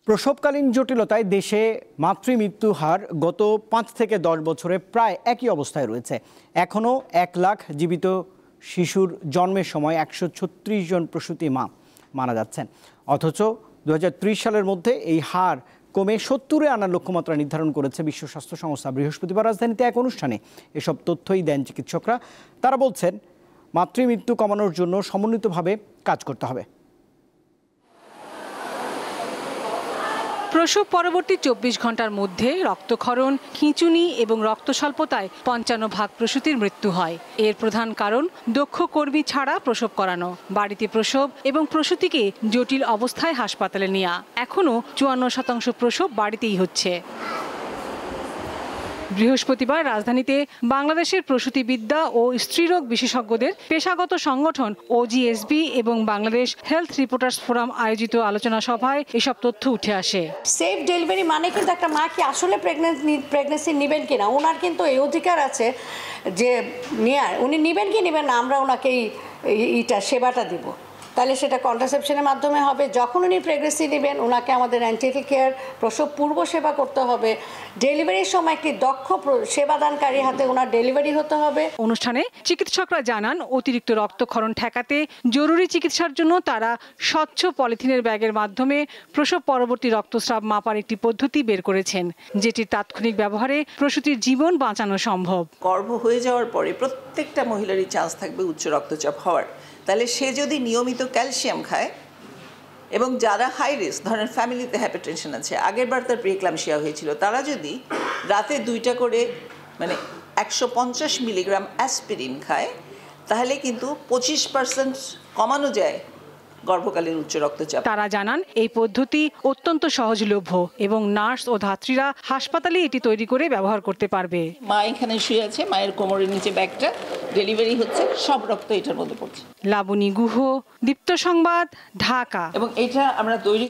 প্রসবকালীন জটিলতায় দেশে মাতৃমৃত্যু হার গত 5 থেকে 10 বছরে প্রায় একই অবস্থায় রয়েছে। এখনও 1 লাখ জীবিত শিশুর জন্মের সময় 136 জন প্রসূতি মা মারা যাচ্ছেন। অথচ 2030 সালের মধ্যে এই হার কমে 70-এ আনার লক্ষ্যমাত্রা নির্ধারণ করেছে বিশ্ব স্বাস্থ্য সংস্থা। বৃহস্পতিবার রাজধানীতে এক অনুষ্ঠানে এসব তথ্যই দেন চিকিৎসকরা। তারা বলছেন, মাতৃমৃত্যু কমানোর জন্য সমন্বিতভাবে কাজ করতে হবে। প্রসব পরবর্তী 24 ঘন্টার মধ্যে রক্তক্ষরণ, খিঁচুনি এবং রক্ত স্বল্পতায় 55% প্রসূতির মৃত্যু হয়। এর প্রধান কারণ দক্ষ কর্মী ছাড়া প্রসব করানো, বাড়িতে প্রসব এবং প্রসূতিকে জটিল অবস্থায় হাসপাতালে নেওয়া। এখনও 54% প্রসব বাড়িতেই হচ্ছে। বৃহস্পতিবার রাজধানীতে বাংলাদেশের প্রসূতিবিদ্যা ও স্ত্রীরোগ বিশেষজ্ঞদের পেশাগত সংগঠন OGSB এবং বাংলাদেশ হেলথ রিপোর্টার্স ফোরাম আয়োজিত আলোচনা সভায় এসব তথ্য উঠে আসে। সেফ ডেলিভারি মানে কিন্তু একটা মা কি আসলে প্রেগনেন্সি নেবেন কিনা, ওনার কিন্তু এই অধিকার আছে যে নেয়ার, উনি নেবেন কি নেবেন না, আমরা ওনাকে এইটা সেবাটা দিব। তাহলে সেটা কন্ট্রাসেপশনের মাধ্যমে হবে। যখন উনি প্রেগনেন্সি নেবেন ওনাকে আমাদের অ্যান্টিনাল কেয়ার, প্রসব পূর্ব সেবা করতে হবে। ডেলিভারির সময় একটি দক্ষ সেবাদানকারী হাতে ওনার ডেলিভারি হতে হবে। অনুষ্ঠানে চিকিৎসকরা জানান, অতিরিক্ত রক্তক্ষরণ ঠেকাতে জরুরি চিকিৎসার জন্য তারা স্বচ্ছ পলিথিনের ব্যাগের মাধ্যমে প্রসব পরবর্তী রক্তস্রাব মাপার একটি পদ্ধতি বের করেছেন, যেটির তাৎক্ষণিক ব্যবহারে প্রসূতির জীবন বাঁচানো সম্ভব। গর্ভ হয়ে যাওয়ার পরে প্রত্যেকটা মহিলারই চান্স থাকবে উচ্চ রক্তচাপ হওয়ার। তাহলে সে যদি নিয়মিত ক্যালসিয়াম খায় এবং যারা হাই রিস্ক, ধরেন ফ্যামিলিতে হাইপারটেনশন আছে, আগেরবার তার প্রিক্লামশিয়া হয়েছিল, তারা যদি রাতে 2টা করে 150 মিলিগ্রাম অ্যাসপিরিন খায়, তাহলে কিন্তু 25% কমানো যায় গর্ভকালীন উচ্চ রক্তচাপ। তারা জানান, এই পদ্ধতি অত্যন্ত সহজলভ্য এবং নার্স ও ধাত্রীরা হাসপাতালে এটি তৈরি করে ব্যবহার করতে পারবে। মা এখানে শুয়ে আছে, মায়ের কোমরের নিচে ব্যাগটা, ডেলিভারি হচ্ছে, সব রক্ত এটার মধ্যে পড়ছে। লাবণী গুহ, দীপ্ত সংবাদ, ঢাকা। এবং এটা আমরা তৈরি